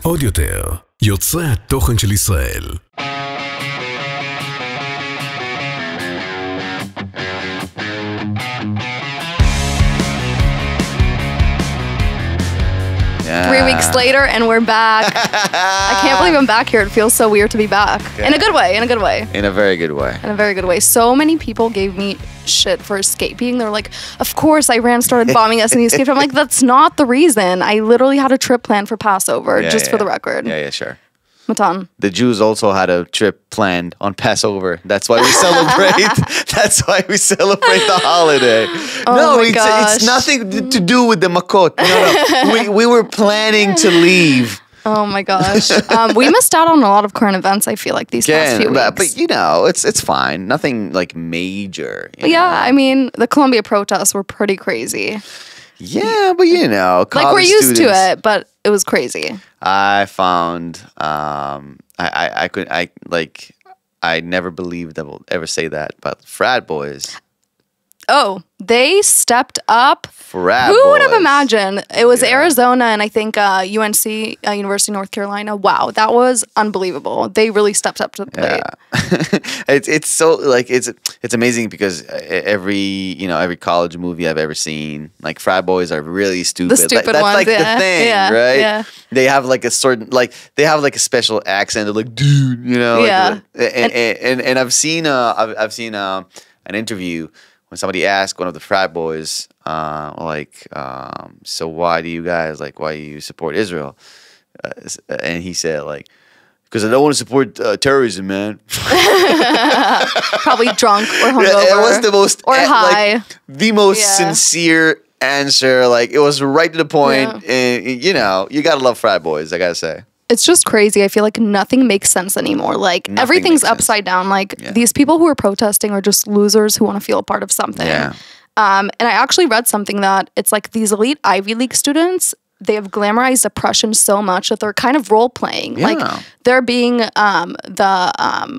עוד יותר, יוצרי התוכן של ישראל. Yeah. 3 weeks later, and we're back. I can't believe I'm back here. It feels so weird to be back. Yeah. In a good way, in a good way. In a very good way. In a very good way. So many people gave me shit for escaping. They're like, of course Iran started bombing us and you escaped. I'm like, that's not the reason. I literally had a trip planned for Passover, for the record. Yeah, sure. Matan. The Jews also had a trip planned on Passover. That's why we celebrate. That's why we celebrate the holiday. Oh it's nothing to do with the makot. No. We were planning to leave. Oh my gosh. We missed out on a lot of current events, I feel like, these past few weeks. But you know, it's fine. Nothing like major. Yeah, I mean, the Columbia protests were pretty ccrazy. Yeah, but you know, like we're used to it, but it was crazy. I found I never believed that we'll ever say that, but frat boys. Oh, they stepped up. Frat Who boys. would have imagined? It was Arizona and I think UNC, University of North Carolina. Wow, that was unbelievable. They really stepped up to the plate. Yeah. it's so like it's amazing because every college movie I've ever seen, like frat boys are really stupid. The stupid that's ones, like the thing, right? Yeah. They have like a a special accent. They're like, dude, you know. Yeah. And I've seen an interview when somebody asked one of the frat boys, so why do you support Israel? And he said, like, because I don't want to support terrorism, man. Probably drunk or hungover. It was the most high. The most sincere answer. Like, it was right to the point. Yeah. And, you know, you gotta love frat boys, I gotta say. It's just crazy. I feel like nothing makes sense anymore. Like everything's upside down. Like these people who are protesting are just losers who want to feel a part of something. Yeah. And I actually read something that it's like these elite Ivy League students, they have glamorized oppression so much that they're kind of role playing. Yeah. Like they're being the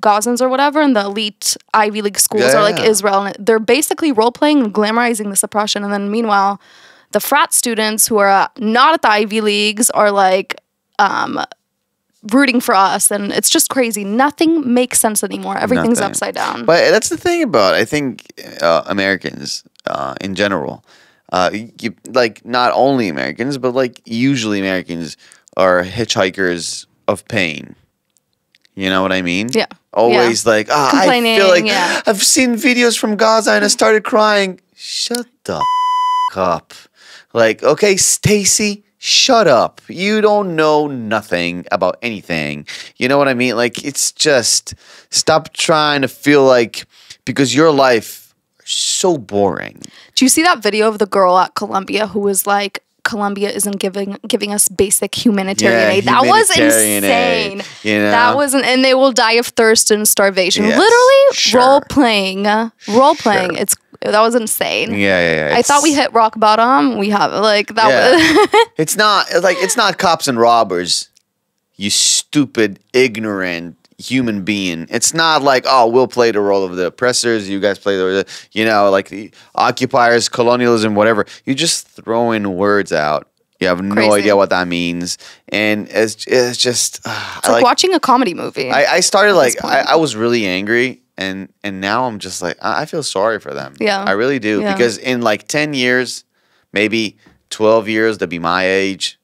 Gazans or whatever, and the elite Ivy League schools are like Israel. And they're basically role playing and glamorizing this oppression. And then meanwhile, the frat students who are not at the Ivy Leagues are like rooting for us, and it's just crazy. Nothing makes sense anymore. Everything's upside down. But that's the thing about, I think, Americans in general. Not only Americans, but like usually Americans are hitchhikers of pain. You know what I mean? Yeah. Always like, I feel like I've seen videos from Gaza and I started crying. Shut the up. Like, okay, Stacy, shut up. You don't know nothing about anything. You know what I mean? Like, it's just, stop trying to feel like, because your life is so boring. Do you see that video of the girl at Columbia who was like, Columbia isn't giving us basic humanitarian aid? That was insane. You know? That wasn't, and they will die of thirst and starvation. Yes, Literally role playing. Sure. That was insane. Yeah. I thought we hit rock bottom. We have like that. Was it's not cops and robbers. You stupid, ignorant human being. It's not like, oh, we'll play the role of the oppressors. You guys play like the occupiers, colonialism, whatever. You're just throwing words out. You have no idea what that means, and it's just it's like watching a comedy movie. I started like I was really angry. And now I'm just like, I feel sorry for them. Yeah. I really do. Yeah. Because in like 10 years, maybe 12 years, they'll be my age.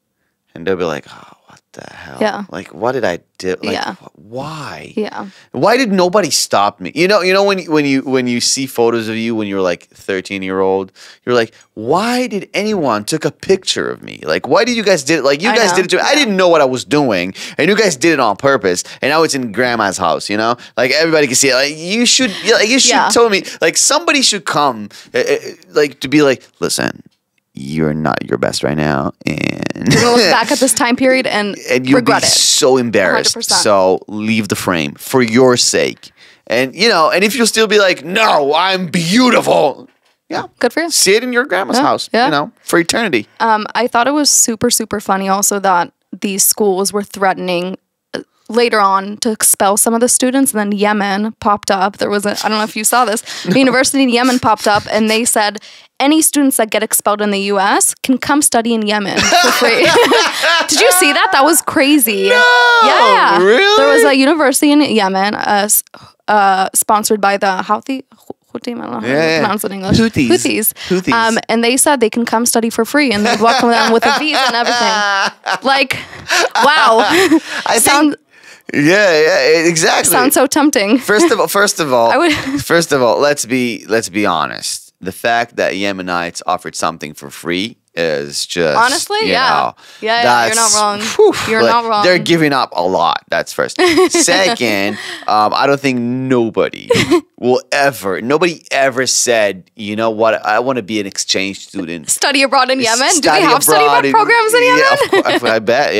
And they'll be like, oh, what the hell? Yeah. Like, what did I do? Like, why? Yeah. Why did nobody stop me? You know when you see photos of you when you're like 13-year-old, you're like, why did anyone took a picture of me? Like, why did you guys did it? Like, you guys did it to me. I didn't know what I was doing, and you guys did it on purpose. And now it's in grandma's house, you know? Like, everybody can see it. Like, you should tell me. Like, somebody should come, like, to be like, listen, you're not your best right now, and you're gonna look back at this time period and you'll regret be it. So embarrassed. 100%. So leave the frame for your sake, and and if you'll still be like, no, I'm beautiful. Yeah, good for you. See it in your grandma's house. Yeah. For eternity. I thought it was super, super funny also that these schools were threatening later on to expel some of the students, and then Yemen popped up. There was I don't know if you saw this, a university in Yemen popped up, and they said any students that get expelled in the U.S. can come study in Yemen for free. Did you see that? That was crazy. No, yeah. Really? There was a university in Yemen sponsored by the Houthi. I don't know how to pronounce it in English. Houthis. And they said they can come study for free, and they'd welcome them with a visa and everything. Like, wow. Exactly. Sounds so tempting. First of all, let's be honest. The fact that Yemenites offered something for free is just honestly, you're not wrong. You're not wrong. They're giving up a lot. That's first. Second, I don't think nobody ever said, you know what, I want to be an exchange student. Study abroad in Yemen? Do they have study abroad programs in Yemen? Yeah, I bet.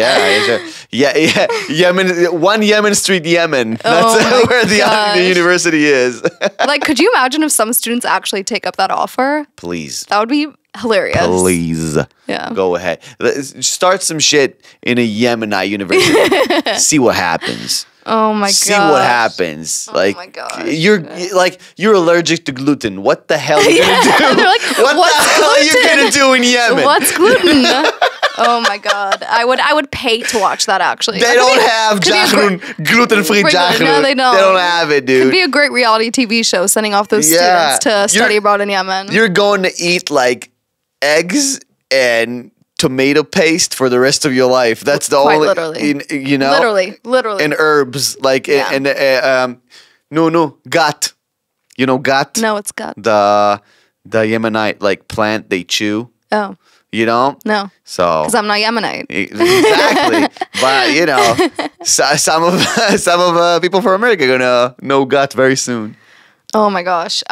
Yeah. Yemen, 1 Yemen Street, Yemen. That's where the university is. Like, could you imagine if some students actually take up that offer? Please. That would be hilarious. Please. Yeah. Go ahead. Start some shit in a Yemenite university. See what happens. Oh my god. See what happens. Oh my gosh. You're allergic to gluten. What the hell are you gonna do? They're like, what the hell are you gonna do in Yemen? What's gluten? Oh my god. I would pay to watch that actually. They don't have gluten-free jahrun. No, they don't. They don't have it, dude. Could be a great reality TV show sending off those students to study abroad in Yemen. You're going to eat like eggs and tomato paste for the rest of your life. That's the Quite only, literally. you know, literally, and herbs like gat. You know gat? No, it's gat. The Yemenite like plant they chew. Oh. You don't? No. So. Because I'm not Yemenite. Exactly. But you know, some of people from America are gonna know gat very soon. Oh my gosh.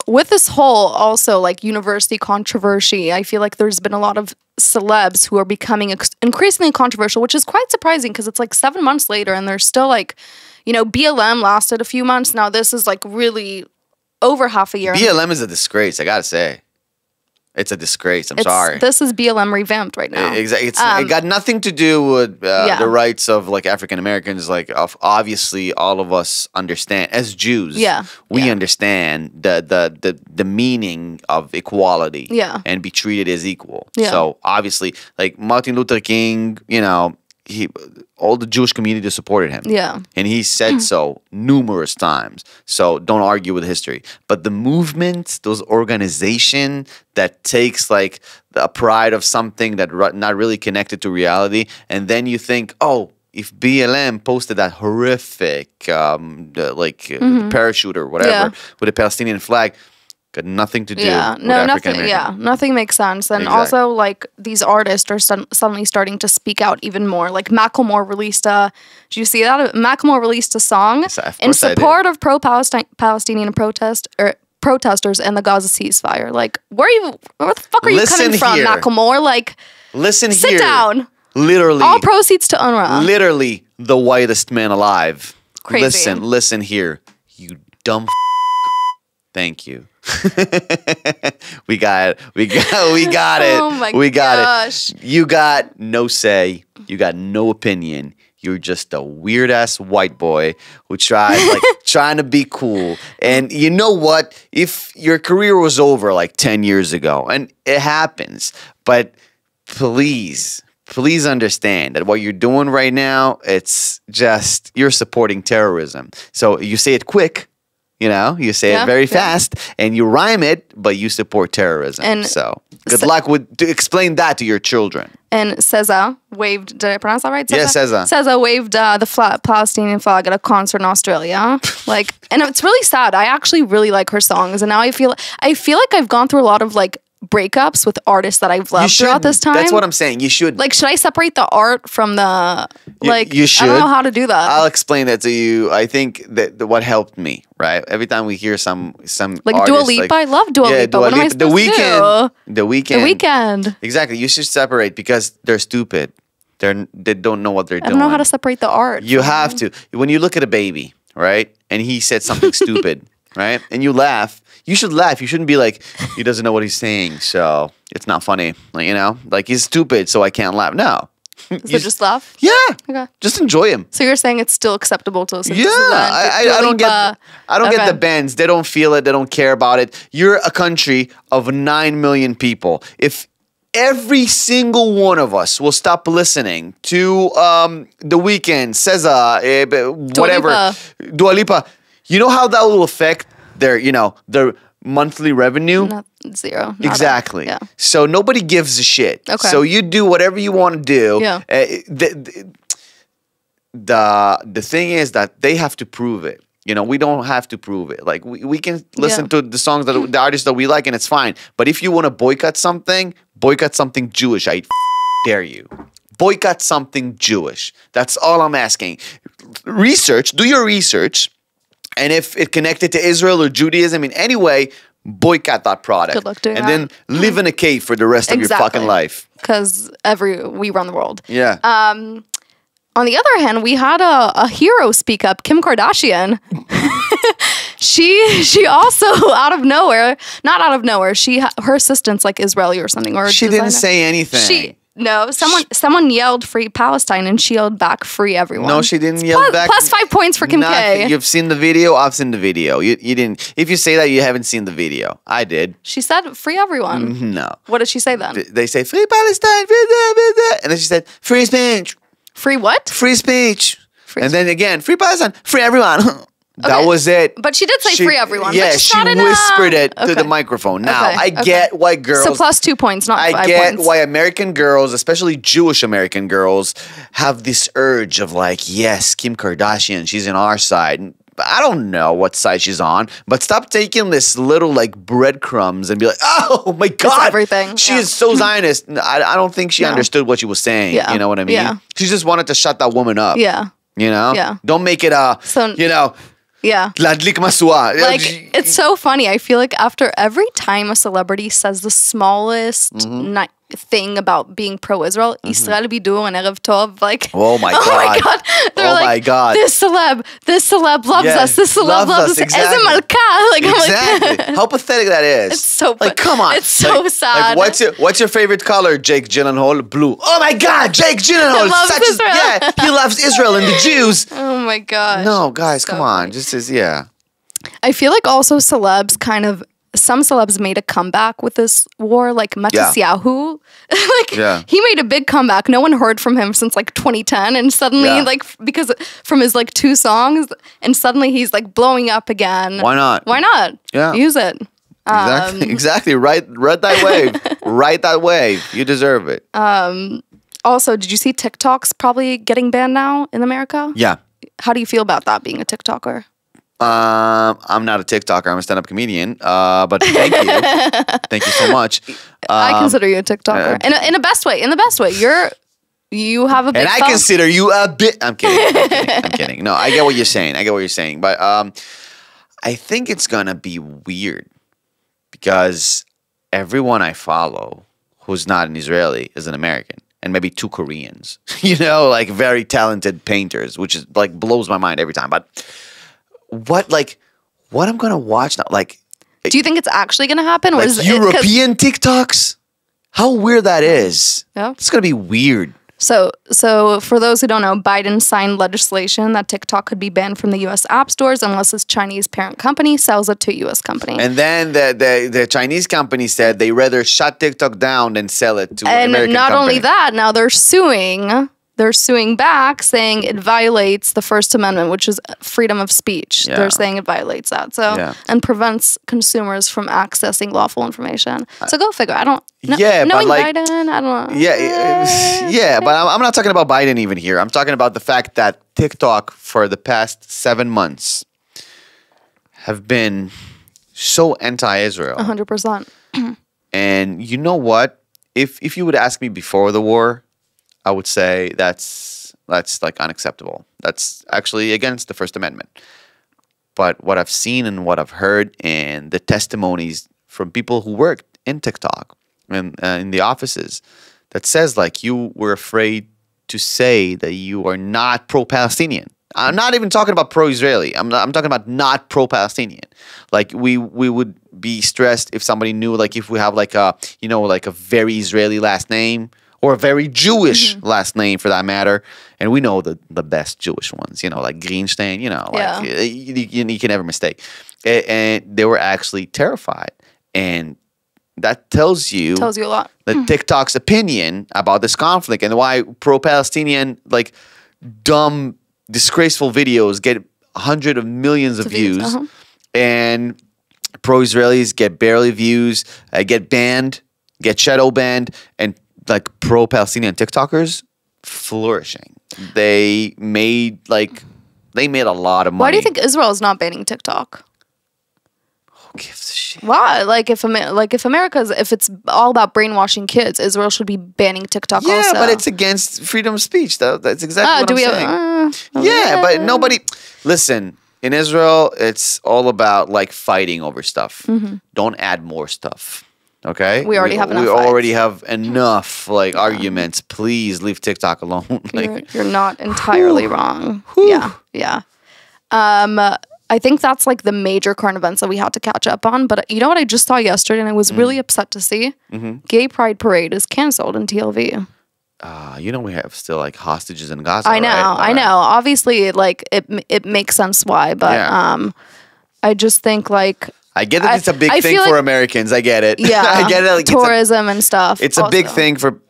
With this whole also like university controversy, I feel like there's been a lot of celebs who are becoming increasingly controversial, which is quite surprising because it's like 7 months later and they're still like, you know, BLM lasted a few months. Now this is like really over half a year. BLM is a disgrace, I gotta say. It's a disgrace. I'm sorry. This is BLM revamped right now. Exactly. It got nothing to do with the rights of like African Americans. Like obviously, all of us understand as Jews. We understand the meaning of equality. And be treated as equal. So obviously, like Martin Luther King, you know, all the Jewish community supported him. And he said so numerous times. So don't argue with history. But the movement, those organization that takes like a pride of something that not really connected to reality, and then you think, oh, if BLM posted that horrific parachute or whatever with a Palestinian flag, got nothing to do with African American. Nothing makes sense. And also, like, these artists are suddenly starting to speak out even more. Like, Macklemore released did you see that? Macklemore released a song in support of pro-Palestinian protesters and the Gaza ceasefire. Like, where the fuck are you coming from, Macklemore? Like, sit down. Literally. All proceeds to UNRWA. Literally the whitest man alive. Crazy. Listen here, you dumb Thank you. we got it. We got it. Oh my gosh. You got no say. You got no opinion. You're just a weird ass white boy who tried trying to be cool. And you know what? If your career was over like 10 years ago, and it happens, but please understand that what you're doing right now, it's just you're supporting terrorism. So you say it quick. You know, you say it very fast and you rhyme it, but you support terrorism. And so good luck to explain that to your children. And SZA waved, did I pronounce that right? Yeah, SZA. SZA waved the Palestinian flag at a concert in Australia. Like, and it's really sad. I actually really like her songs. And now I feel like I've gone through a lot of like breakups with artists that I've loved throughout this time. That's what I'm saying. You should. Like, should I separate the art from the, like, you should. I don't know how to do that. I'll explain that to you. I think that what helped me, right? Every time we hear some like artists, Dua Lipa, I love Dua Lipa. What am I supposed to do? The Weeknd. Exactly. You should separate because they're stupid. They don't know what they're doing. I don't know how to separate the art. You have to. When you look at a baby, right? And he said something stupid, right? And you laugh. You should laugh. You shouldn't be like, he doesn't know what he's saying, so it's not funny. Like, you know, like he's stupid, so I can't laugh. No. Is it just love? Yeah. Okay. Just enjoy him. So you're saying it's still acceptable to listen to Yeah, SZA? I don't get the bands. They don't feel it. They don't care about it. You're a country of 9 million people. If every single one of us will stop listening to The Weeknd, SZA, whatever, Dua Lipa, you know how that will affect their monthly revenue? Zero. Exactly. Yeah. So nobody gives a shit. Okay. So you do whatever you want to do. Yeah. The thing is that they have to prove it. We don't have to prove it. Like we can listen to the songs that the artists that we like, and it's fine. But if you want to boycott something Jewish. I dare you. Boycott something Jewish. That's all I'm asking. Do your research, and if it connected to Israel or Judaism in any way, boycott that product. Good luck doing and that. then live in a cave for the rest of your fucking life. Because we run the world. Yeah. On the other hand, we had a hero speak up, Kim Kardashian. She also not out of nowhere. Her assistant's like Israeli or something, or she didn't say anything. Someone yelled "Free Palestine" and she yelled back "Free everyone." No, she didn't yell back. Plus 5 points for Kim K. You've seen the video. I've seen the video. You didn't. If you say that, you haven't seen the video. I did. She said "Free everyone." No. What did she say then? They say "Free Palestine," and then she said "Free speech." Free what? Free speech. And then again, "Free Palestine," "Free everyone." That Okay. was it. But she did say "Free everyone." Yeah, but she whispered it to the microphone. Now, I get why girls... So plus 2 points, not 5 points. I get why American girls, especially Jewish American girls, have this urge of like, yes, Kim Kardashian, she's on our side. I don't know what side she's on, but stop taking this little like breadcrumbs and be like, oh my God. It's everything. She is so Zionist. I don't think she understood what she was saying. Yeah. You know what I mean? Yeah. She just wanted to shut that woman up. Yeah. Yeah. Don't make it Yeah. Ladlik masua. Like, it's so funny. I feel like after every time a celebrity says the smallest thing about being pro-Israel, Israel bidu and Erev Tov, like, oh my God. They're my God. This celeb loves us. This celeb loves us. Exactly. Eze Malka. Like, exactly. How pathetic that is. It's so like, come on. It's so sad. Like, what's your favorite color, Jake Gyllenhaal? Blue. Oh my God, Jake Gyllenhaal. He loves Israel and the Jews. Oh my God. No, guys, come on. I feel like also some celebs made a comeback with this war, like Matisyahu. He made a big comeback. No one heard from him since like 2010, and suddenly because from his like 2 songs, and suddenly he's like blowing up again. Why not? Yeah. Use it. Exactly. Ride that wave. Ride that wave. You deserve it. Also, did you see TikTok's probably getting banned now in America? Yeah. How do you feel about that, being a TikToker? I'm not a TikToker. I'm a stand-up comedian. But thank you. Thank you so much. I consider you a TikToker. In the best way. In the best way. You have a big And I consider you a bit... I'm kidding. I'm kidding. No, I get what you're saying. But I think it's going to be weird because everyone I follow who's not an Israeli is an American. And maybe 2 Koreans. Like very talented painters, which is like blows my mind every time. But... what I'm gonna watch now? Like, do you think it's actually gonna happen? Like European TikToks? How weird that is! Yeah, it's gonna be weird. So for those who don't know, Biden signed legislation that TikTok could be banned from the U.S. app stores unless its Chinese parent company sells it to a U.S. company. And then the Chinese company said they rather shut TikTok down than sell it to an American company. And not only that, now they're suing. They're suing back, saying it violates the First Amendment, which is freedom of speech. Yeah. They're saying it violates that, and prevents consumers from accessing lawful information. So go figure. Knowing Biden, I don't know. Yeah, but I'm not talking about Biden even here. I'm talking about the fact that TikTok for the past 7 months have been so anti-Israel. 100%. And you know what? If you would ask me before the war, I would say that's like unacceptable. That's actually against the First Amendment. But what I've seen and what I've heard and the testimonies from people who worked in TikTok and in the offices that says like you were afraid to say that you are not pro-Palestinian. I'm not even talking about pro-Israeli. I'm talking about not pro-Palestinian. Like we would be stressed if somebody knew, like if we have like a very Israeli last name, or a very Jewish last name for that matter. And we know the best Jewish ones, like Greenstein, you can never mistake. And they were actually terrified. And that tells you a lot. TikTok's opinion about this conflict and why pro-Palestinian, like, dumb, disgraceful videos get hundreds of millions of views, and pro-Israelis get barely views, get banned, get shadow banned, and like pro-Palestinian TikTokers flourishing. They made a lot of money. Why do you think Israel is not banning TikTok? Who gives a shit? Why? If it's all about brainwashing kids, Israel should be banning TikTok also. Yeah, but it's against freedom of speech, though. That's exactly what I'm saying. But nobody... Listen, in Israel, it's all about, like, fighting over stuff. Don't add more stuff. Okay? We already have enough We fights. already have enough, arguments. Please leave TikTok alone. You're not entirely wrong. Yeah. I think that's like the major current events that we had to catch up on. But you know what I just saw yesterday, and I was really upset to see? Gay Pride Parade is canceled in TLV. We have still like hostages in Gaza. I know, right? I know. Obviously, like it makes sense why, but I just think like I get that it's a big thing for Americans. I get it. Yeah, I get it. Like, tourism and stuff. It's a big thing for.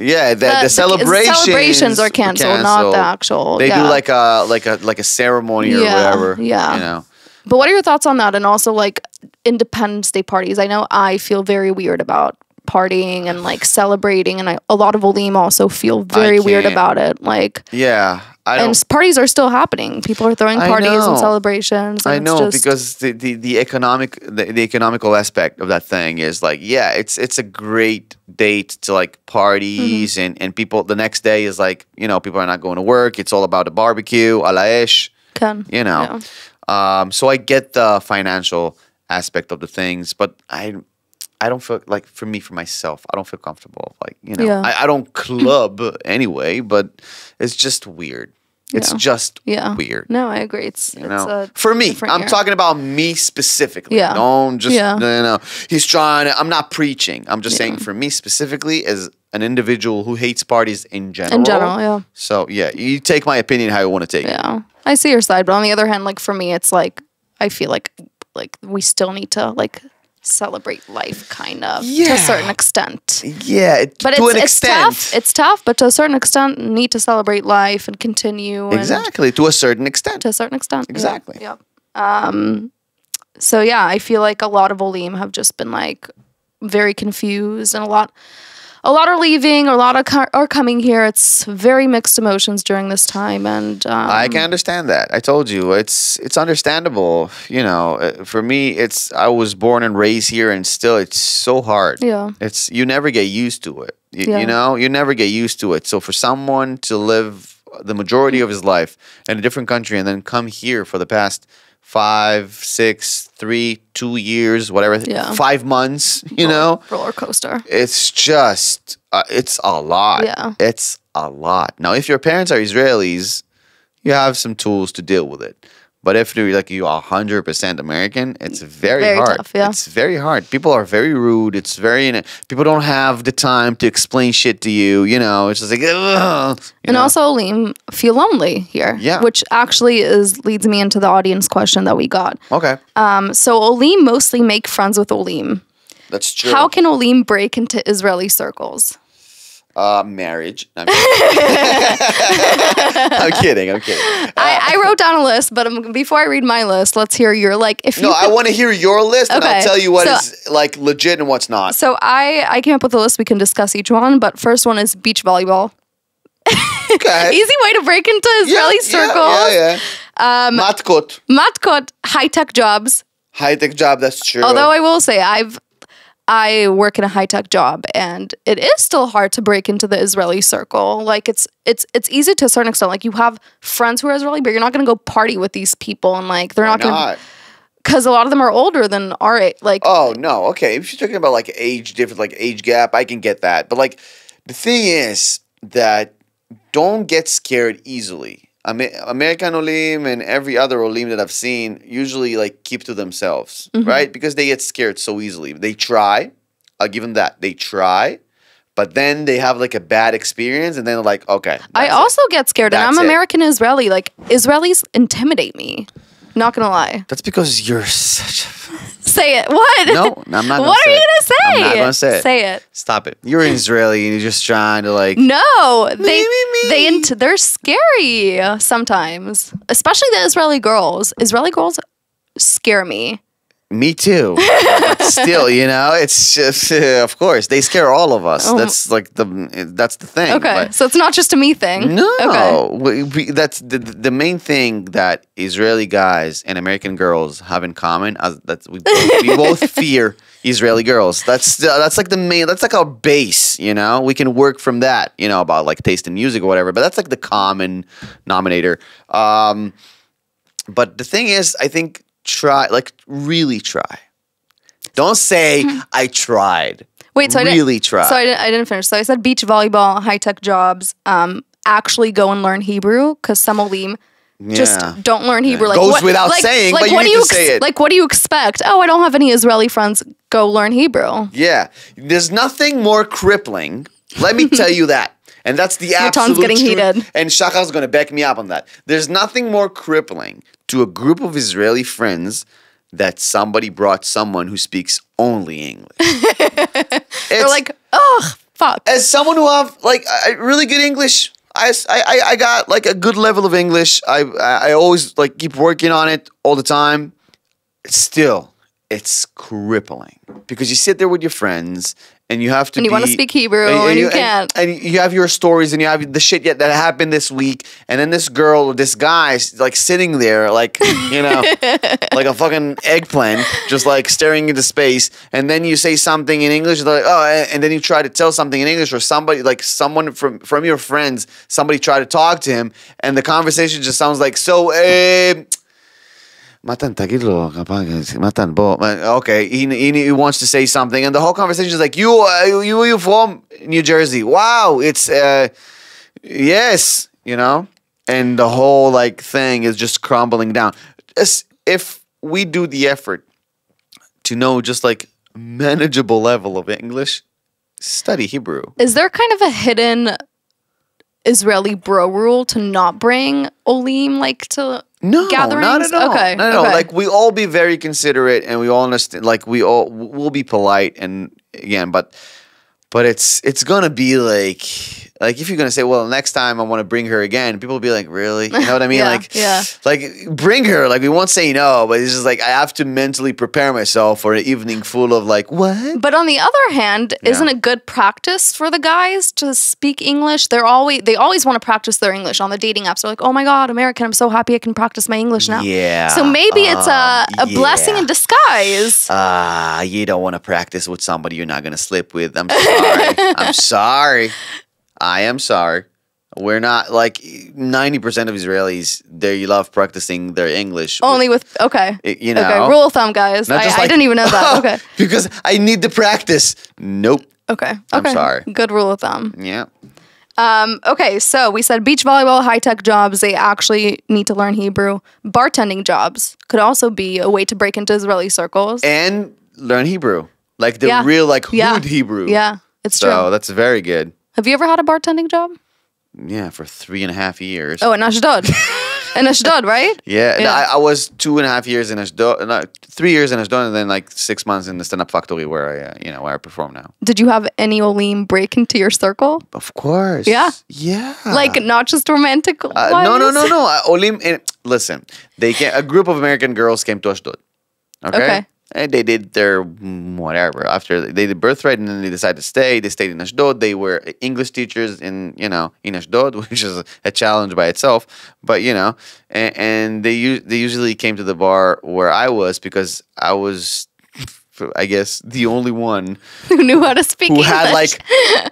Yeah, the celebrations are canceled, not the actual. They do like a ceremony or whatever. Yeah. But what are your thoughts on that? And also like Independence Day parties. I know I feel very weird about partying and like celebrating, and a lot of Olim also feel very weird about it. Like and parties are still happening. People are throwing parties and celebrations. And I know because the economical aspect of that thing is like it's a great date to like parties and people. The next day is like people are not going to work. It's all about the barbecue, ala esh. So I get the financial aspect of the things, but I don't feel like for myself, I don't feel comfortable. Like, I don't club anyway, but it's just weird. It's just weird. No, I agree. It's for me, I'm talking about me specifically. Yeah. Don't just, he's trying to, I'm not preaching. I'm just saying for me specifically as an individual who hates parties in general. Yeah. So, you take my opinion how you want to take it. Yeah. I see your side, but on the other hand, like for me, it's like, I feel like we still need to like celebrate life kind of to a certain extent. But to an extent. It's tough, but to a certain extent need to celebrate life and continue. Exactly, to a certain extent. Exactly. So I feel like a lot of Olim have just been like very confused, and a lot are leaving, a lot are coming here. It's very mixed emotions during this time, and I can understand that. I told you it's understandable. For me, I was born and raised here, and still it's so hard. You never get used to it. You never get used to it. So for someone to live the majority of his life in a different country and then come here for the past 5, 6, 3, 2 years, whatever, 5 months, roller coaster. It's just, it's a lot. It's a lot. Now, if your parents are Israelis, you have some tools to deal with it. But if you're 100% American, it's very hard. Tough, yeah. It's very hard. People are very rude. It's people don't have the time to explain shit to you. It's just like, ugh, and also Olim feel lonely here. Yeah. Which actually leads me into the audience question that we got. Okay. So Olim mostly make friends with Olim. That's true. How can Olim break into Israeli circles? Marriage. I'm kidding. I'm kidding. I wrote down a list, but before I read my list, let's hear your I want to hear your list, and I'll tell you what is legit and what's not. So I came up with a list. We can discuss each one, but first one is beach volleyball. Okay. Easy way to break into Israeli circles. Yeah. Matkot, high-tech jobs. High-tech job, that's true. Although I will say I work in a high-tech job, and it is still hard to break into the Israeli circle. Like it's easy to a certain extent. Like you have friends who are Israeli, but you're not going to go party with these people, and like they're not going to, because a lot of them are older than our age. Like, oh no, okay. If you're talking about like age difference, like age gap, I can get that. But like the thing is that don't get scared easily. American Olim and every other Olim that I've seen usually like keep to themselves, right? Because they get scared so easily. They try. I'll give them that. They try, but then they have like a bad experience, and then they're like, okay. I also get scared, and That's I'm it. American Israeli. Like, Israelis intimidate me. Not gonna lie. That's because you're such a... Say it. What? No, I'm not gonna What say are you it. gonna say? I'm not gonna say it. Say it. Stop it. You're an Israeli, and you're just trying to like... No, Me. they're scary sometimes, especially the Israeli girls. Israeli girls scare me. Me too. But still, you know, it's just, of course, they scare all of us. That's like that's the thing. Okay, But so it's not just a me thing. no, Okay. that's the main thing that Israeli guys and American girls have in common. That we both fear Israeli girls. That's like the main. That's like our base. You know, we can work from that. You know, about like taste in music or whatever. But that's like the common denominator. But the thing is, I think. Really try. Don't say I tried. Wait, so really try. So I didn't finish. So I said beach volleyball, high tech jobs. Actually go and learn Hebrew because some Olim just don't learn Hebrew. Like Goes what, without like, saying, like but you what need do you to say it. Like what do you expect? Oh, I don't have any Israeli friends. Go learn Hebrew. Yeah, there's nothing more crippling. Let me tell you that. And that's the absolute tongue's getting truth. heated. And Shahar's going to back me up on that. There's nothing more crippling to a group of Israeli friends that somebody brought someone who speaks only English. They're like, oh, fuck. As someone who have like really good English, I got like a good level of English. I always like keep working on it all the time. Still, it's crippling because you sit there with your friends and you have to. And you want to speak Hebrew and you can't. And you have your stories and you have the shit that happened this week. And then this girl or this guy like sitting there like, you know, like a fucking eggplant, just like staring into space. And then you say something in English, like, oh, and then you try to tell something in English or somebody, like someone from your friends, somebody try to talk to him. And the conversation just sounds like, so, Matan, תגיד לו, Matan, בוא. Okay, he wants to say something, and the whole conversation is like, you from New Jersey? Wow, it's yes, you know, and the whole like thing is just crumbling down. If we do the effort to know just like manageable level of English, study Hebrew. Is there kind of a hidden Israeli bro rule to not bring Olim like to gatherings? Not at all. Okay, not at all. Like we all be very considerate and we all understand. Like we'll be polite and again, but it's gonna be like if you're gonna say, well, next time I want to bring her again, people will be like, really? You know what I mean? Like bring her. Like we won't say no, but it's just like I have to mentally prepare myself for an evening full of like what? But on the other hand, isn't it good practice for the guys to speak English? They always want to practice their English on the dating apps. They're like, oh my god, American, I'm so happy I can practice my English now. Yeah. So maybe it's a blessing in disguise. You don't want to practice with somebody you're not gonna slip with. I'm sorry. I'm sorry. I am sorry. We're not like 90% of Israelis. They love practicing their English. Only with you know. Okay, rule of thumb, guys. I didn't even know that. Okay. Because I need the practice. Nope. Okay. I'm sorry. Good rule of thumb. Yeah. Okay, so we said beach volleyball, high-tech jobs, they actually need to learn Hebrew. Bartending jobs could also be a way to break into Israeli circles. And learn Hebrew. Like the real like hood Hebrew. Yeah, it's true. So that's very good. Have you ever had a bartending job? Yeah, for 3.5 years. Oh, in Ashdod. In Ashdod, right? Yeah. No, I was 2.5 years in Ashdod, 3 years in Ashdod, and then like 6 months in the stand-up factory where I perform now. Did you have any Olim break into your circle? Of course. Yeah? Yeah. Like not just romantic No. Olim, listen, a group of American girls came to Ashdod. Okay. And they did their whatever. After they did birthright and then they decided to stay. They stayed in Ashdod. They were English teachers in Ashdod, which is a challenge by itself. But, and they usually came to the bar where I was because I was, I guess, the only one who knew how to speak English. Had like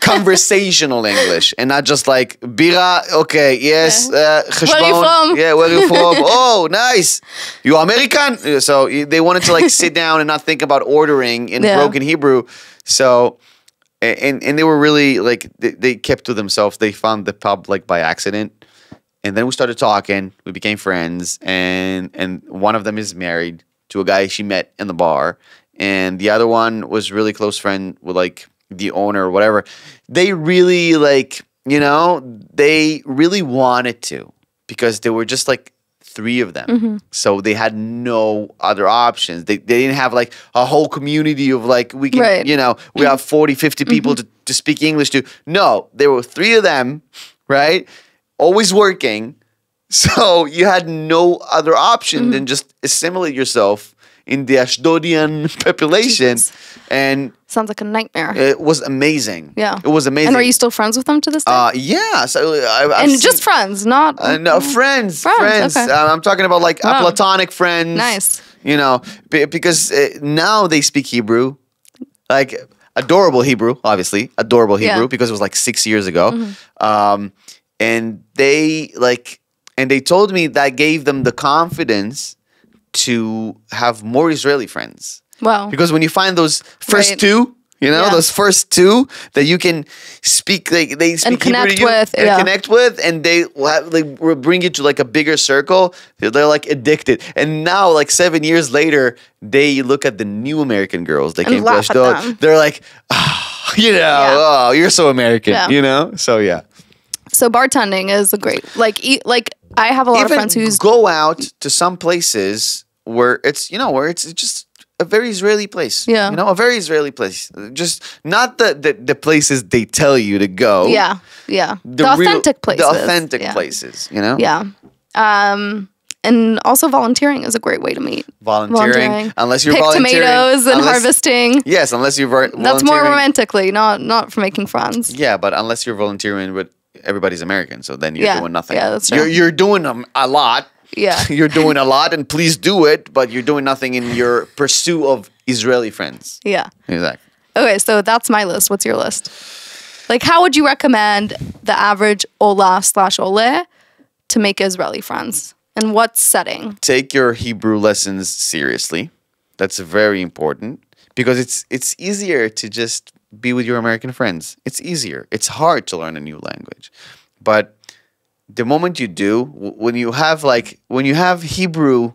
conversational English and not just like bira, okay, yes, cheshbon, where are you from? Yeah, where are you from? Oh, nice. You American? So they wanted to like sit down and not think about ordering in broken Hebrew. So and they were really like they kept to themselves. They found the pub like by accident. And then we started talking. We became friends and one of them is married to a guy she met in the bar. And the other one was really close friend with like the owner or whatever, they really like, they really wanted to, because there were just like 3 of them. So they had no other options. They didn't have like a whole community of like, we can, we have 40, 50 people to speak English to. No, there were 3 of them, right? Always working. So you had no other option than just assimilate yourself in the Ashdodian population. And sounds like a nightmare. It was amazing. Yeah. It was amazing. And are you still friends with them to this day? Yeah. So just friends, not... no, friends. Okay. I'm talking about like a platonic friends. Nice. Because now they speak Hebrew. Like adorable Hebrew, obviously. Adorable Hebrew, because it was like 6 years ago. And they told me that gave them the confidence to have more Israeli friends. Wow. Because when you find those first 2, those first 2 that you can speak, like they speak and connect Hebrew to you, with, connect with, and they will bring you to like a bigger circle. They're like addicted. And now, like 7 years later, they look at the new American girls that came to Ashdod. They're like, oh, you're so American, So yeah. So bartending is a great, I have a lot of friends who's go out to some places where it's just a very Israeli place. Yeah. A very Israeli place. Just not the places they tell you to go. Yeah. Yeah. The authentic places. The authentic places, Yeah. And also volunteering is a great way to meet. Volunteering. Unless you're pick volunteering. Tomatoes and harvesting. Yes, unless you're volunteering. That's more romantically, not for making friends. Yeah, but unless you're volunteering with everybody's American, so then you're doing nothing. Yeah, that's true. You're doing a lot. Yeah. You're doing a lot, and please do it, but you're doing nothing in your pursuit of Israeli friends. Yeah. Exactly. Okay, so that's my list. What's your list? Like, how would you recommend the average Ola/Ole to make Israeli friends? In what setting? Take your Hebrew lessons seriously. That's very important, because it's easier to just be with your American friends. It's easier. It's hard to learn a new language. But the moment you do, when you have Hebrew,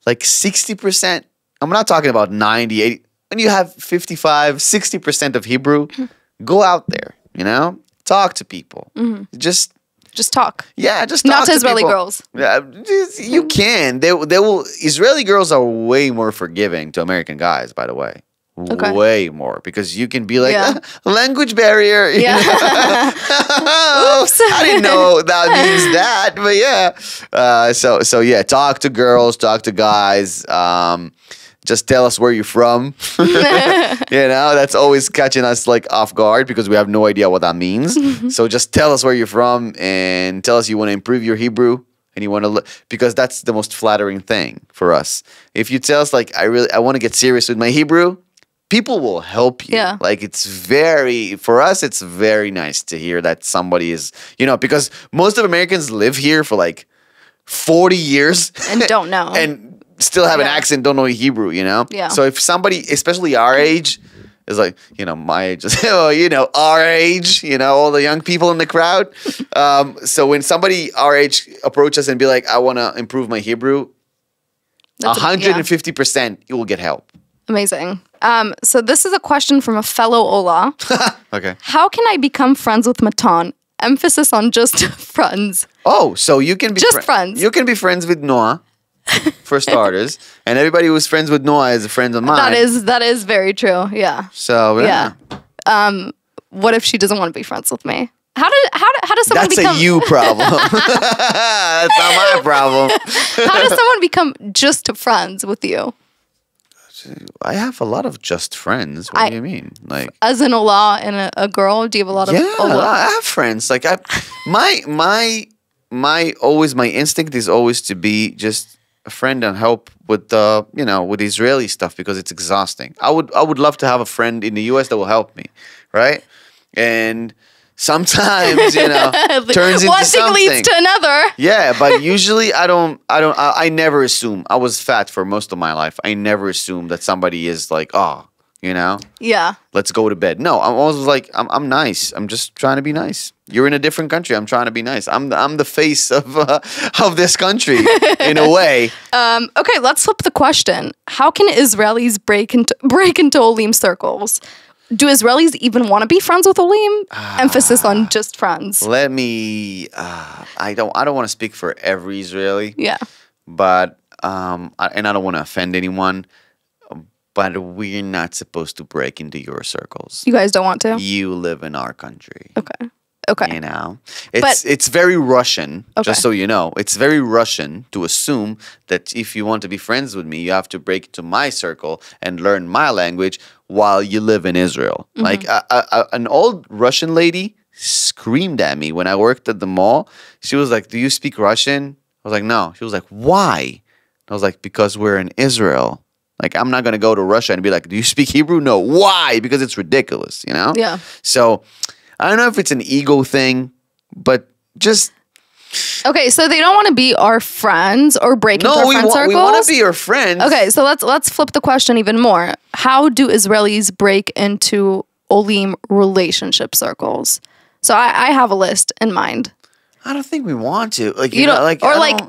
like 60%, I'm not talking about 90, 80, when you have 55, 60% of Hebrew, go out there, talk to people. Just talk. Yeah, just talk not to Israeli people. girls. Yeah, you can. They will. Israeli girls are way more forgiving to American guys, by the way. Okay. Way more, because you can be like, language barrier. Yeah. Oops. I didn't know that means that, but yeah. So yeah, talk to girls, talk to guys. Just tell us where you're from. That's always catching us like off guard, because we have no idea what that means. So just tell us where you're from and tell us you want to improve your Hebrew. And you want to because that's the most flattering thing for us. If you tell us like, I want to get serious with my Hebrew, people will help you. Yeah. Like for us, it's very nice to hear that somebody is, because most of Americans live here for like 40 years. And don't know. And still have an accent, don't know Hebrew, Yeah. So if somebody, especially our age, is like, my age, our age, all the young people in the crowd. So when somebody our age approaches us and be like, I want to improve my Hebrew, 150% you will get help. Amazing. So this is a question from a fellow Ola. Okay. How can I become friends with Matan? Emphasis on just friends. Oh, so you can be just friends. You can be friends with Noah, for starters, and everybody who's friends with Noah is a friend of mine. That is very true. Yeah. So yeah. What if she doesn't want to be friends with me? How does someone become? That's a you problem. That's not my problem. How does someone become just friends with you? I have a lot of just friends. What do you mean? Like, as an Ola and a girl, do you have a lot of Ola? I have friends. Like my instinct is always to be just a friend and help with with Israeli stuff, because it's exhausting. I would love to have a friend in the US that will help me, right? And sometimes, turns into one thing something. leads to another. Yeah, but usually I never assume. I was fat for most of my life. I never assume that somebody is like, yeah, let's go to bed. No, I'm always like, I'm nice. I'm just trying to be nice. You're in a different country. I'm trying to be nice. I'm the face of this country in a way. Okay, let's flip the question. How can Israelis break into Olim circles? Do Israelis even want to be friends with Olim? Emphasis on just friends. Let me. I don't want to speak for every Israeli. Yeah. But and I don't want to offend anyone. But we're not supposed to break into your circles. You guys don't want to? You live in our country. Okay. Okay. You know, it's very Russian. Okay. Just so you know, it's very Russian to assume that if you want to be friends with me, you have to break into my circle and learn my language while you live in Israel. Mm-hmm. Like an old Russian lady screamed at me when I worked at the mall. She was like, "Do you speak Russian?" I was like, "No." She was like, "Why?" I was like, "Because we're in Israel. Like, I'm not gonna go to Russia and be like, 'Do you speak Hebrew?' No. Why? Because it's ridiculous, you know." Yeah. So. I don't know if it's an ego thing, but just... Okay, so they don't want to be our friends or break into our friend circles? No, we want to be your friends. Okay, so let's flip the question even more. How do Israelis break into Olim relationship circles? So I have a list in mind. I don't think we want to. Like you know, like or like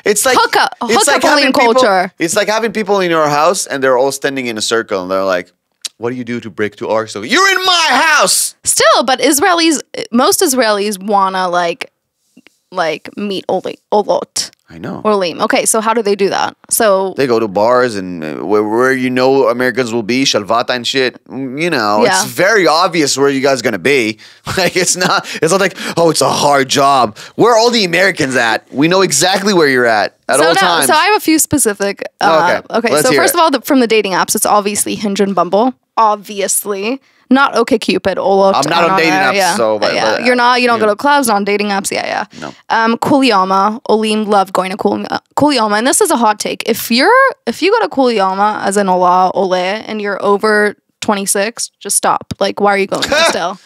it's like hook up Olim people, culture. It's like having people in your house and they're all standing in a circle and they're like, "What do you do to break to our circle?" You're in my house. Still, but most Israelis wanna like meet Olot. I know. Olim. Okay, so how do they do that? So they go to bars and where you know Americans will be, Shalvata and shit. You know, it's very obvious where you guys gonna be. Like it's not like, oh, it's a hard job. Where are all the Americans at? We know exactly where you're at all times. So I have a few specific. Okay. Let's So hear first of all, from the dating apps, it's obviously Hinge and Bumble. Obviously, not OkCupid. Olot. I'm not on dating apps, so but you're not. You don't go to clubs, not on dating apps. Yeah. No. Kulyama. Olim love going to Kulyama, and this is a hot take. If you go to Kulyama as an Ole and you're over 26, just stop. Like, why are you going there still?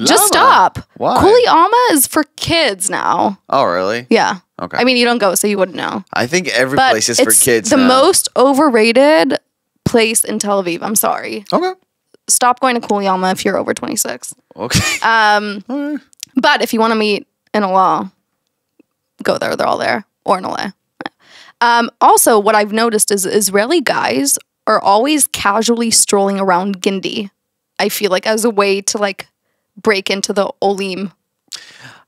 Just stop. Why? Kulyama is for kids now. Oh, really? Yeah. Okay. I mean, you don't go, so you wouldn't know. I think every place is for kids. The now. most overrated place in Tel Aviv. I'm sorry. Okay. Stop going to Kulyama if you're over 26. Okay. But if you want to meet in Allah, go there. They're all there. Or in Allah. Also, what I've noticed is Israeli guys are always casually strolling around Gindi. I feel like as a way to like break into the Olim.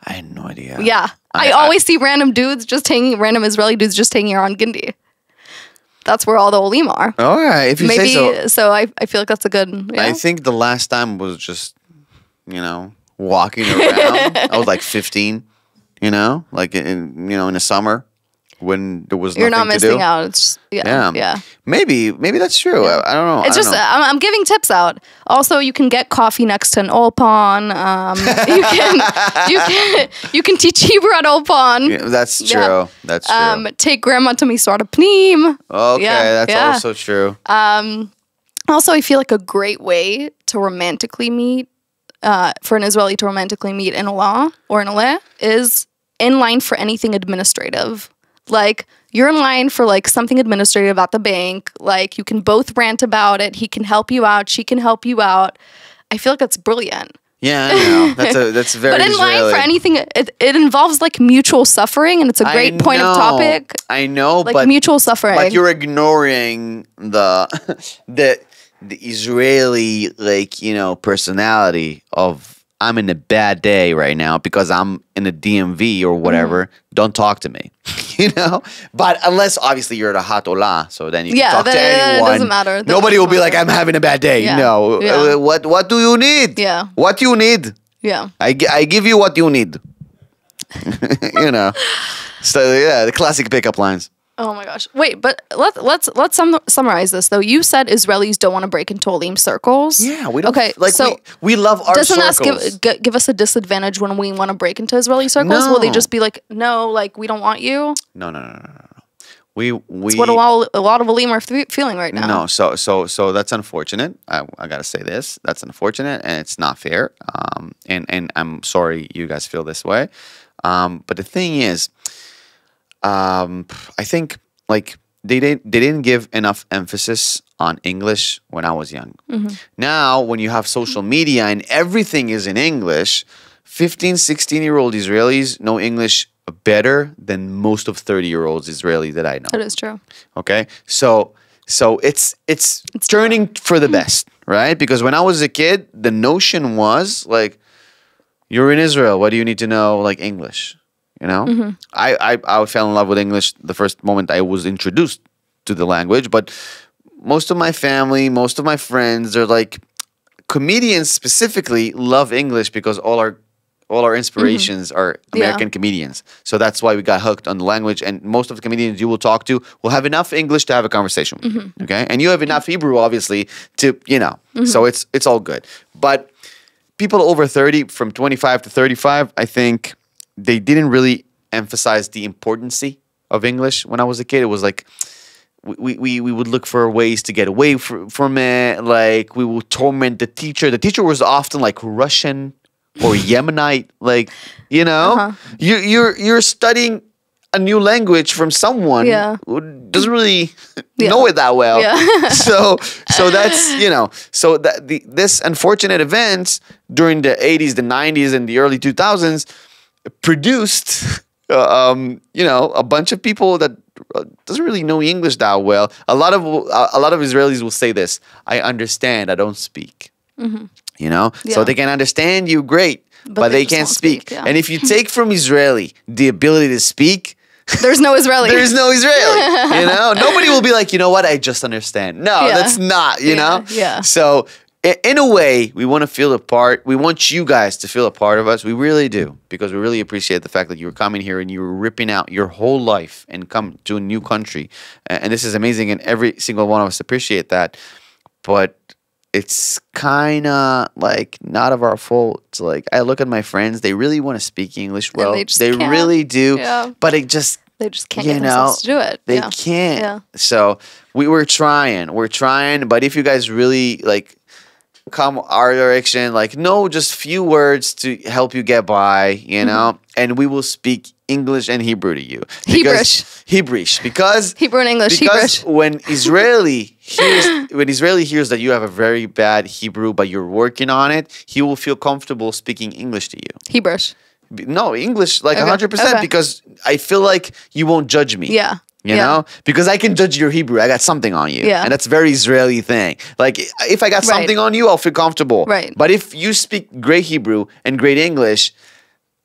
I had no idea. Yeah. I always see random Israeli dudes just hanging around Gindi. That's where all the Olim are. All right, if you say so. So I feel like that's a good... You know? I think the last time was just, walking around. I was like 15, like in the summer when there was nothing to do. You're not missing out. It's just, yeah. Maybe that's true. Yeah. I don't know. It's just I'm giving tips out. Also, you can get coffee next to an Olpan. You can teach Hebrew at Olpan. Yeah, that's true. Yeah. That's true. Take grandma to Miswada Pnim. Okay, that's also true. Also, I feel like a great way to romantically meet, for an Israeli to romantically meet in Allah or in Allah is in line for anything administrative. Like, you're in line for, like, something administrative at the bank. Like, you can both rant about it. He can help you out. She can help you out. I feel like that's brilliant. Yeah, I know. That's very But in Israeli. line for anything, it involves, like, mutual suffering, and it's a great point of topic. I know, like, but... mutual suffering. But you're ignoring the Israeli, personality of... I'm in a bad day right now because I'm in a DMV or whatever. Don't talk to me, But unless obviously you're at a hatola, so then you can talk to anyone. It doesn't matter. Nobody will be like, I'm having a bad day. Yeah. No. Yeah. What do you need? Yeah. What do you need? Yeah. I give you what you need. So yeah, the classic pickup lines. Oh my gosh! Wait, but let's summarize this though. You said Israelis don't want to break into Olim circles. Yeah, we don't. Okay, so we love our circles. Doesn't that give us a disadvantage when we want to break into Israeli circles? No. Will they just be like, no, like we don't want you? No. We It's what a lot of Olim are feeling right now. No, so that's unfortunate. I gotta say this. That's unfortunate, and it's not fair. And I'm sorry you guys feel this way. But the thing is, I think like they didn't give enough emphasis on English when I was young. Mm-hmm. Now, when you have social media and everything is in English, 15, 16-year-old Israelis know English better than most of 30-year-olds Israeli that I know. That is true. Okay, so it's turning for the best. right? Because when I was a kid, the notion was like, you're in Israel. Why do you need to know like English? You know, I fell in love with English the first moment I was introduced to the language. But most of my family, most of my friends, they're like comedians specifically love English because all our inspirations are American comedians. So that's why we got hooked on the language. And most of the comedians you will talk to will have enough English to have a conversation with you. Okay, and you have enough Hebrew, obviously, to So it's all good. But people over 30, from 25 to 35, I think they didn't really emphasize the importance of English when I was a kid. It was like we would look for ways to get away from it. Like we would torment the teacher. The teacher was often like Russian or Yemenite. Like, you're studying a new language from someone who doesn't really know it that well. Yeah. so that's, so that this unfortunate event during the 80s, the 90s, and the early 2000s produced, a bunch of people that doesn't really know English that well. A lot of Israelis will say this: "I understand, I don't speak." So they can understand you great, but they can't speak. And if you take from Israeli the ability to speak, there's no Israeli. There's no Israeli. Nobody will be like, you know what? I just understand. No, that's not. You know. Yeah. So in a way, we want to feel a part. We want you guys to feel a part of us. We really do, because we really appreciate the fact that you're coming here and you're ripping out your whole life and come to a new country. And this is amazing, and every single one of us appreciate that. But it's kind of like not of our fault. It's like I look at my friends; they really want to speak English well. They really do, but they just can't get themselves to do it. They can't. Yeah. So we're trying, but if you guys really like come our direction, like know just few words to help you get by, and we will speak English and Hebrew to you. Hebrewish, because Hebrew and English. Because when Israeli hears that you have a very bad Hebrew, but you're working on it, he will feel comfortable speaking English to you. Hebrewish. No, English, like 100%, because I feel like you won't judge me. Yeah. You know, because I can judge your Hebrew. I got something on you. Yeah. And that's a very Israeli thing. Like, if I got something on you, I'll feel comfortable. Right. But if you speak great Hebrew and great English,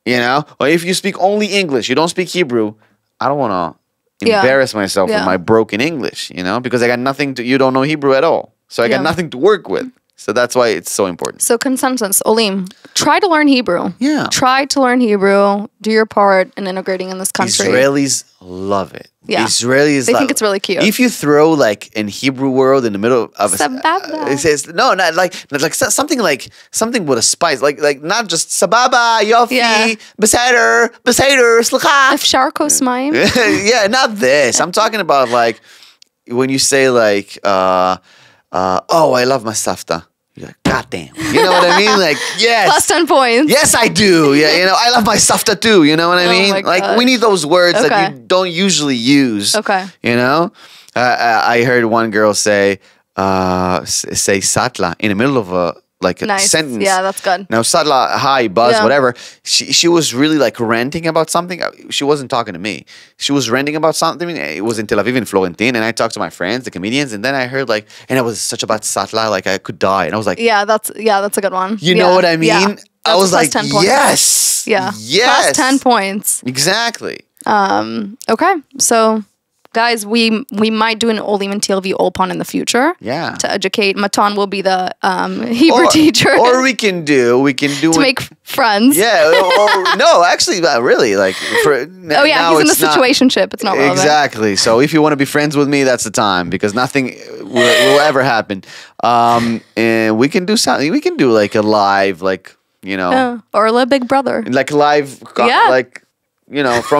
or if you speak only English, you don't speak Hebrew, I don't want to embarrass myself with my broken English, because I got nothing to, you don't know Hebrew at all. So I got nothing to work with. So that's why it's so important. So consensus, Olim, try to learn Hebrew. Yeah. Try to learn Hebrew. Do your part in integrating in this country. Israelis love it. Yeah. Israelis they think it's really cute. If you throw like in Hebrew world in the middle of Sababa. It says not something with a spice, like not just Sababa, Yofi, Beseder, Slacha. Efshar Kosmaim. Yeah, not this. I'm talking about like when you say like oh, I love my safta. You're like, God damn. You know what I mean? Like, yes. Plus 10 points. Yes, I do. Yeah, I love my safta too. You know what I mean? Like, we need those words that you don't usually use. Okay. I heard one girl say satla in the middle of a sentence. Yeah, that's good. Now, Sadla, hi, Buzz, whatever. She was really like ranting about something. She wasn't talking to me. She was ranting about something. It was in Tel Aviv, in Florentine, and I talked to my friends, the comedians, and then I heard and it was such about Satla, like I could die. And I was like, yeah, that's a good one. You know what I mean? Yeah. I was like, 10 points. yes. Yeah. Yes. Plus 10 points. Exactly. Okay. So guys, we might do an Olim and TLV Olpon in the future. Yeah. To educate. Matan will be the Hebrew teacher. Or we can do to make friends. Yeah. No, actually, really. Like he's in the situationship. It's not relevant. Exactly. So if you want to be friends with me, that's the time, because nothing will ever happen. And we can do something. We can do like a live, or a Big Brother. Like live, from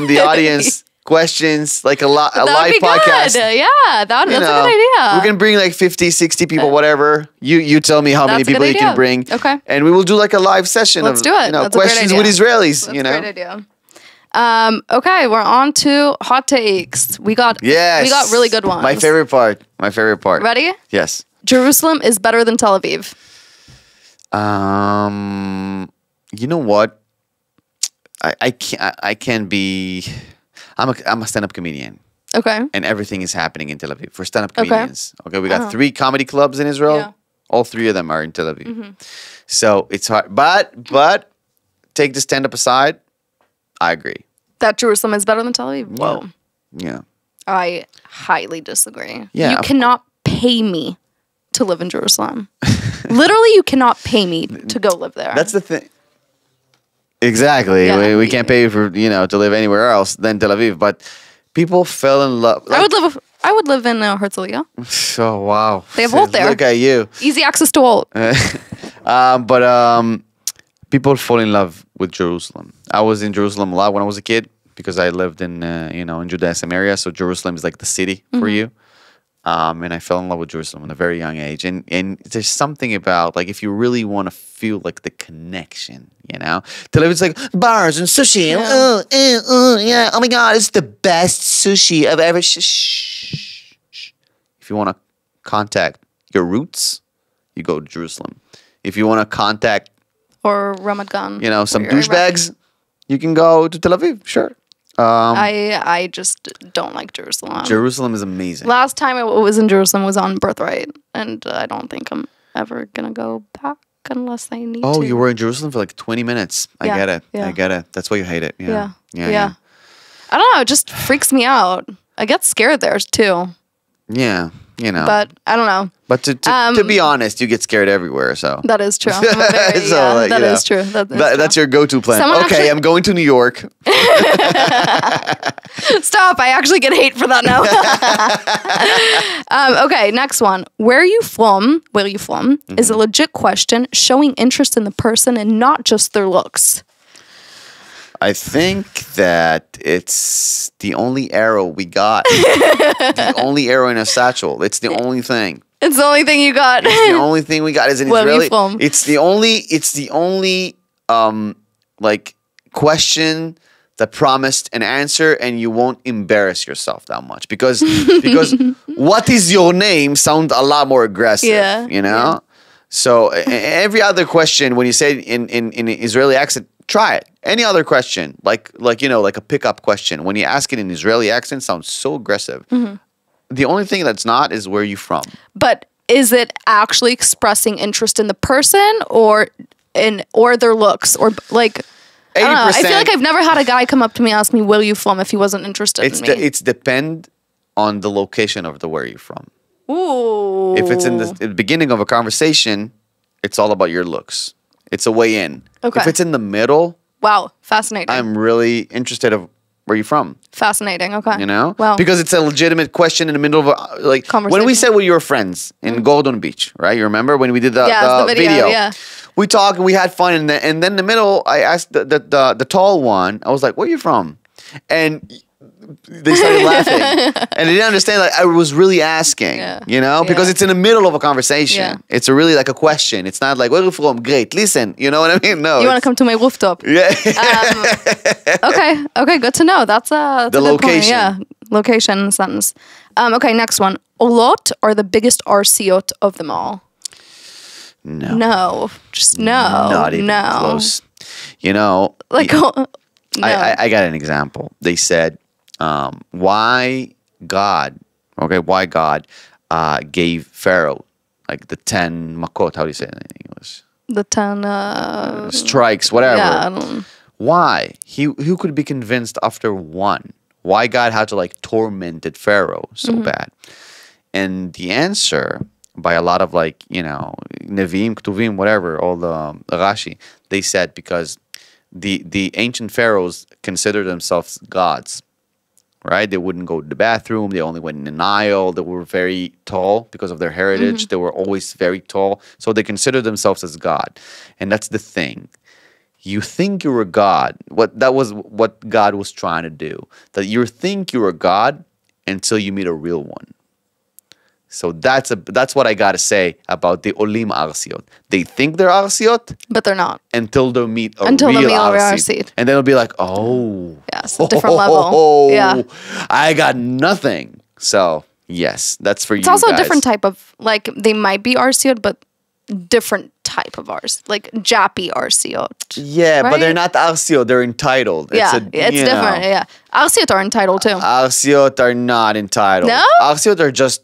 the audience. Questions, like a live podcast. Good. Yeah, that's a good idea. We can bring like 50, 60 people, whatever. You tell me how many people you can bring. Okay. And we will do like a live session Let's do it. That's questions with Israelis. That's a great idea. Okay, we're on to hot takes. We got really good ones. My favorite part. Ready? Yes. Jerusalem is better than Tel Aviv. You know what? I can't be. I'm a stand-up comedian. Okay. And everything is happening in Tel Aviv for stand-up comedians. Okay, we got 3 comedy clubs in Israel. All three of them are in Tel Aviv. So it's hard. But take the stand-up aside, I agree. That Jerusalem is better than Tel Aviv? Whoa. Yeah. I highly disagree. Yeah, You cannot pay me to live in Jerusalem. Literally, you cannot pay me to go live there. That's the thing. Exactly. Yeah. We can't pay you for, to live anywhere else than Tel Aviv. But people fell in love. I would live in Herzliya. Oh, wow. They have Holt there. Look at you. Easy access to Holt. But people fall in love with Jerusalem. I was in Jerusalem a lot when I was a kid because I lived in, in Judaism area. So Jerusalem is like the city for you. And I fell in love with Jerusalem at a very young age. And there's something about, like, if you really want to feel, like, the connection, Tel Aviv is like, bars and sushi. Yeah. Oh, my God, it's the best sushi I've ever... Shh. If you want to contact your roots, you go to Jerusalem. If you want to contact... Or Ramat Gan. Some douchebags, you can go to Tel Aviv, sure. I just don't like Jerusalem. Jerusalem is amazing. Last time I was in Jerusalem was on Birthright, and I don't think I'm ever gonna go back unless I need to. Oh, you were in Jerusalem for like 20 minutes. I get it. Yeah. I get it. That's why you hate it. Yeah. I don't know. It just freaks me out. I get scared there too. Yeah. But I don't know. But to be honest, you get scared everywhere. So that is true. That is true. That's your go-to plan. I'm going to New York. Stop! I actually get hate for that now. Okay, next one. Where are you from? Is a legit question showing interest in the person and not just their looks. I think that it's the only arrow we got. The only arrow in a satchel. It's the only thing. It's the only thing you got. It's the only thing we got. Is an Where are you Israeli. from? It's the only like question that promised an answer, and you won't embarrass yourself that much because what is your name sounds a lot more aggressive. Yeah. So every other question when you say it in an Israeli accent, try it. Any other question, like a pickup question, when you ask it in Israeli accent, sounds so aggressive. The only thing that's not is where you from. But is it actually expressing interest in the person or their looks or like? 80%, I don't know. I feel like I've never had a guy come up to me and ask me where you from if he wasn't interested in me. It's depend on the location of the where you from. Ooh. If it's in the beginning of a conversation, it's all about your looks. It's a way in. Okay. If it's in the middle, wow, fascinating. I'm really interested of where you from. Fascinating. Okay. Wow. Because it's a legitimate question in the middle of when we said we were friends in Gordon Beach, right? You remember when we did the video? Yeah. We talked and we had fun, and then in the middle, I asked the tall one. I was like, "Where are you from?" And they started laughing, and they didn't understand. Like I was really asking, because it's in the middle of a conversation. Yeah. It's really like a question. It's not like where are you from? Great, listen. You know what I mean? No. You want to come to my rooftop? Yeah. Okay. Good to know. That's the location. Yeah, location sentence. Okay, next one. Olot are the biggest arsiot of them all. No. Just no. Not even close. Like no. I got an example. They said, why God gave Pharaoh like the 10 makot, how do you say it in English? The 10 strikes, whatever. Yeah, I don't... Why? Who could be convinced after one? Why God had to like tormented Pharaoh so bad? And the answer by a lot of Nevi'im, Ketuvim, whatever, all the Rashi, they said because the ancient pharaohs considered themselves gods, right? They wouldn't go to the bathroom. They only went in the Nile. They were very tall because of their heritage. They were always very tall. So they considered themselves as God. And that's the thing. You think you're a god. That was what God was trying to do. That you think you're a god until you meet a real one. So that's what I gotta say about the Olim Arsiot. They think they're Arsiot, but they're not until they meet a real Arsiot, and then it'll be like, yes, a different level. Yeah, I got nothing. So yes, that's for you. It's also guys. a different type of they might be Arsiot, but different type of ars, like Jappy Arsiot. Yeah, right? But they're not Arsiot. They're entitled. It's different. Yeah, Arsiot are entitled too. Arsiot are not entitled. No, Arsiot are just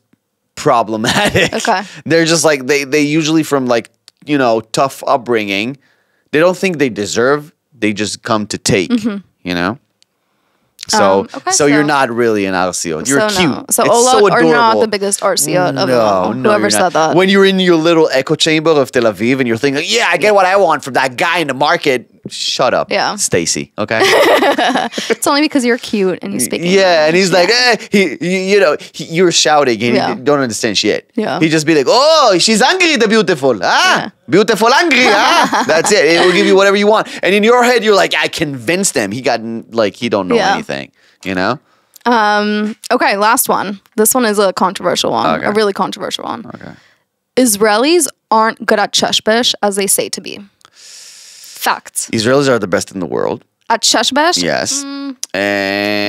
problematic. Okay. They're just like they usually from like, you know, tough upbringing. They don't think they deserve. They just come to take. You know. So so you're not really an arsiot. You're cute. No. So it's Ola so are adorable. not the biggest arsiot of them all. Whoever you're said not. that. When you're in your little echo chamber of Tel Aviv and you're thinking, yeah, I get what I want from that guy in the market. Shut up, Stacy. Okay. It's only because you're cute and you speak English. Yeah, and he's like, you're shouting and you don't understand shit. Yeah. He just be like, oh, she's angry, the beautiful. Beautiful angry. That's it. It will give you whatever you want. And in your head, you're like, I convinced them. He don't know anything. You know. Okay, last one. This one is a controversial one. A really controversial one. Okay. Israelis aren't good at sheshbesh as they say to be. Facts. Israelis are the best in the world. At sheshbesh? Yes. And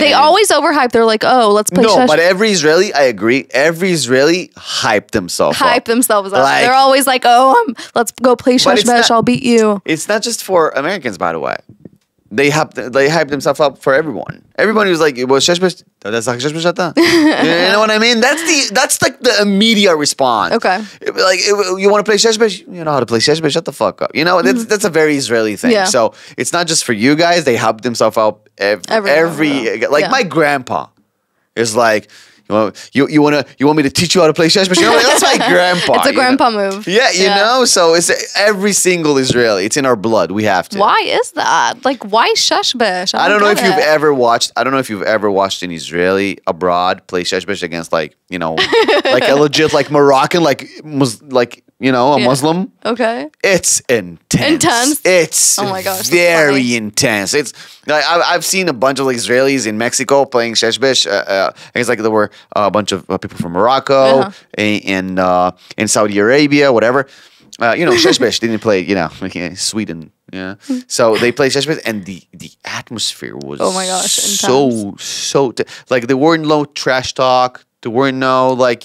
they always overhype. They're like, oh, let's play sheshbesh. No, but every Israeli, I agree, every Israeli hyped themselves up. Like, they're always like, oh, let's go play sheshbesh. I'll beat you. It's not just for Americans, by the way. They hype themselves up for everyone. Everyone who's like, "Well, sheshbesh, that's like sheshbesh ata." You know what I mean? That's like the immediate response. Okay. Like, you want to play sheshbesh? You know how to play sheshbesh? Shut the fuck up. You know, that's a very Israeli thing. Yeah. So it's not just for you guys. They hype themselves up my grandpa is like, you want me to teach you how to play sheshbesh? You know, that's my grandpa. It's a grandpa move. Yeah, you know. So it's every single Israeli. It's in our blood. We have to. Why is that? Like, why sheshbesh? I don't know if you've ever watched. I don't know if you've ever watched an Israeli abroad play sheshbesh against like like a legit like Moroccan a Muslim. Okay. It's intense. It's oh my gosh, very intense. It's like I've seen a bunch of Israelis in Mexico playing sheshbesh. I guess like there were a bunch of people from Morocco and in Saudi Arabia, whatever. Sheshbesh didn't play. Sweden. Yeah. So they played sheshbesh, and the atmosphere was so like there weren't no trash talk. There weren't no the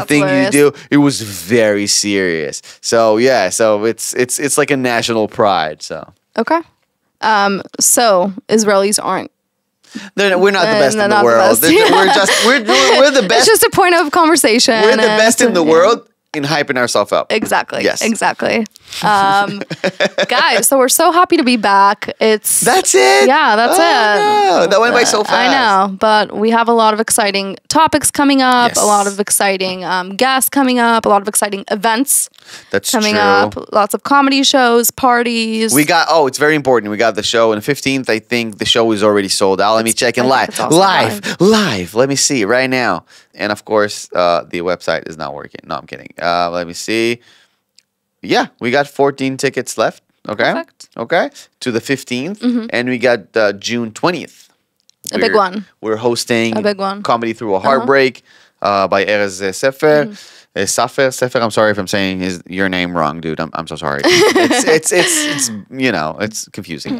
thing hilarious. You do. It was very serious. So yeah. So it's like a national pride. So okay. So Israelis aren't. We're not the best in the world. We're the best. It's just a point of conversation. We're the best in the world in hyping ourselves up. Exactly. Yes. Exactly. Guys, so we're so happy to be back. That's it. Yeah, that's it. No. That went by so fast. I know, but we have a lot of exciting topics coming up. Yes. A lot of exciting guests coming up. A lot of exciting events. That's coming up. Lots of comedy shows, parties. It's very important. We got the show on the 15th. I think the show is already sold out. Let me check in live. Let me see right now. And of course, the website is not working. No, I'm kidding. Let me see. Yeah, we got 14 tickets left. Okay. Perfect. Okay. To the 15th. And we got June 20th. A big one. We're hosting a big one. Comedy Through a Heartbreak by Erez Sefer. Sefer, I'm sorry if I'm saying your name wrong, dude. I'm so sorry. It's confusing.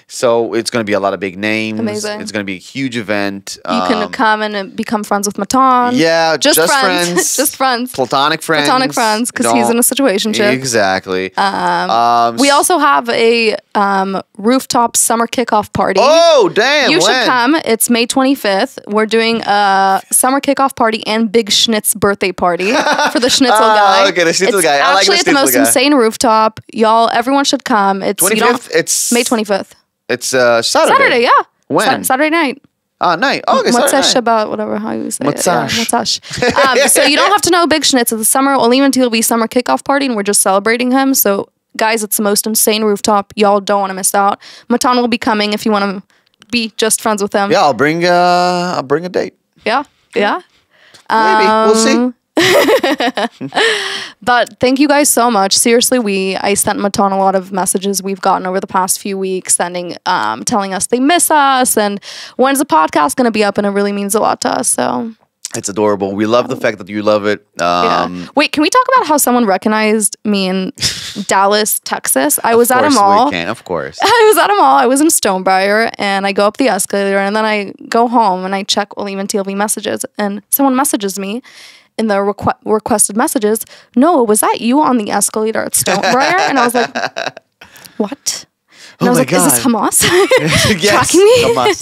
So it's going to be a lot of big names. Amazing. It's going to be a huge event. You can come and become friends with Matan. Yeah, just friends. Just friends. Platonic friends. Because he's in a situationship. Exactly. We also have a rooftop summer kickoff party. Oh, damn. You should come. It's May 25th. We're doing a summer kickoff party and Big Schnitz birthday party. For the schnitzel guy. Okay, the schnitzel guy. I like the schnitzel guy. Actually, at the most insane rooftop. Y'all, everyone should come. It's 25th? It's May 25th. It's Saturday. Saturday, yeah. When? Saturday night. Night. Oh, okay, Motzei Saturday night. Shabbat, whatever, how you say Motzash. it. Yeah, Motzash. So you don't have to know Big Schnitz. It's the summer Olim and TLV summer kickoff party, and we're just celebrating him. So, guys, it's the most insane rooftop. Y'all don't want to miss out. Matan will be coming if you want to be just friends with him. Yeah, I'll bring a date. Yeah. Maybe. We'll see. But thank you guys so much. Seriously, I sent Matan a lot of messages we've gotten over the past few weeks, telling us they miss us and when's the podcast going to be up, and it really means a lot to us. So it's adorable. We love the fact that you love it. Wait, can we talk about how someone recognized me in Dallas, Texas? I was at a mall. Of course. I was at a mall. I was in Stonebriar, and I go up the escalator, and then I go home and I check Olim and TLV messages, and someone messages me in the requested messages, Noah, was that you on the escalator at Stonebriar? And I was like, what? And I was like, God. Is this Hamas? Yes, tracking me? Hamas.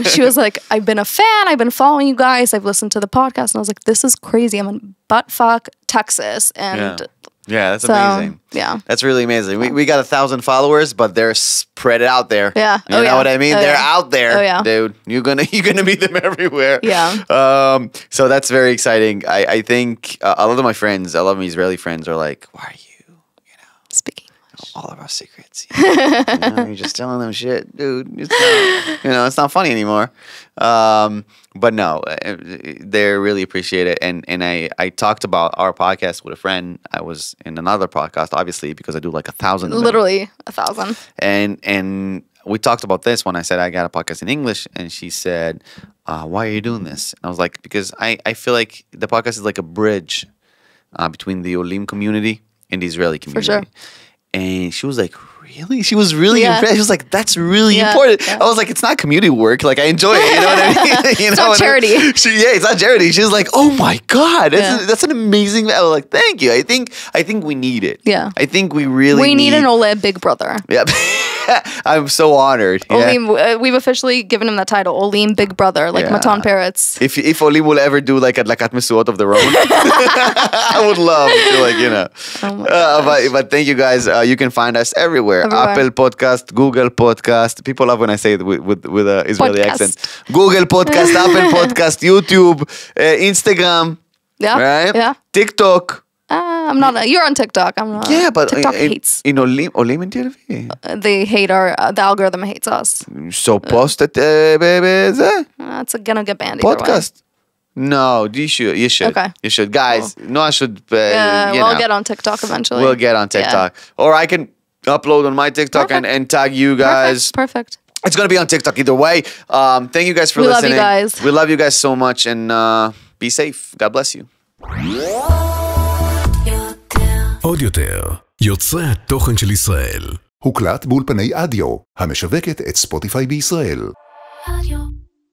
She was like, I've been a fan. I've been following you guys. I've listened to the podcast. And I was like, this is crazy. I'm in buttfuck, Texas. And yeah, that's amazing. Yeah. That's really amazing. We got 1,000 followers, but they're spread out there. Yeah. You know what I mean? They're out there. Oh, yeah. Dude. You're gonna meet them everywhere. Yeah. So that's very exciting. I think a lot of my friends, a lot of my Israeli friends are like, why are you speaking all of our secrets? You're just telling them shit, dude. It's not funny anymore. But no, they really appreciate it. And I talked about our podcast with a friend. I was in another podcast, obviously, because I do like 1,000 of them. Literally 1,000. And we talked about this when I said I got a podcast in English, and she said, why are you doing this? And I was like, because I feel like the podcast is like a bridge between the Olim community and the Israeli community. For sure. And she was like, really? She was really impressed. She was like, that's really important. I was like, it's not community work. Like, I enjoy it. You know what I mean? It's not charity. It's not charity. She was like, oh my God, that's an amazing. I was like, thank you. I think we need it. Yeah. I think we really need an Olim big brother. Yep. I'm so honored. Olim, we've officially given him that title, Olim Big Brother, like Matan Peretz. If Olim will ever do like a Adlakat Mesuot of their own, I would love to, but thank you guys. You can find us everywhere. Apple Podcast, Google Podcast. People love when I say it with an Israeli accent. Google Podcast, Apple Podcast, YouTube, Instagram. Yeah. Right? Yeah. TikTok. I'm not. You're on TikTok. I'm not. Yeah, but TikTok hates. Olim and TLV. They hate our. The algorithm hates us. So post it, baby. It's gonna get banned. Podcast. No, you should. Okay. You should, guys. No, I should. We'll get on TikTok eventually. We'll get on TikTok, or I can upload on my TikTok and tag you guys. Perfect. It's gonna be on TikTok either way. Thank you guys for listening. We love you guys. We love you guys so much, and be safe. God bless you. עוד יותר, יוצרי התוכן של ישראל. הוקלט באולפני אדיו, המשווקת את ספוטיפיי בישראל. אדיו.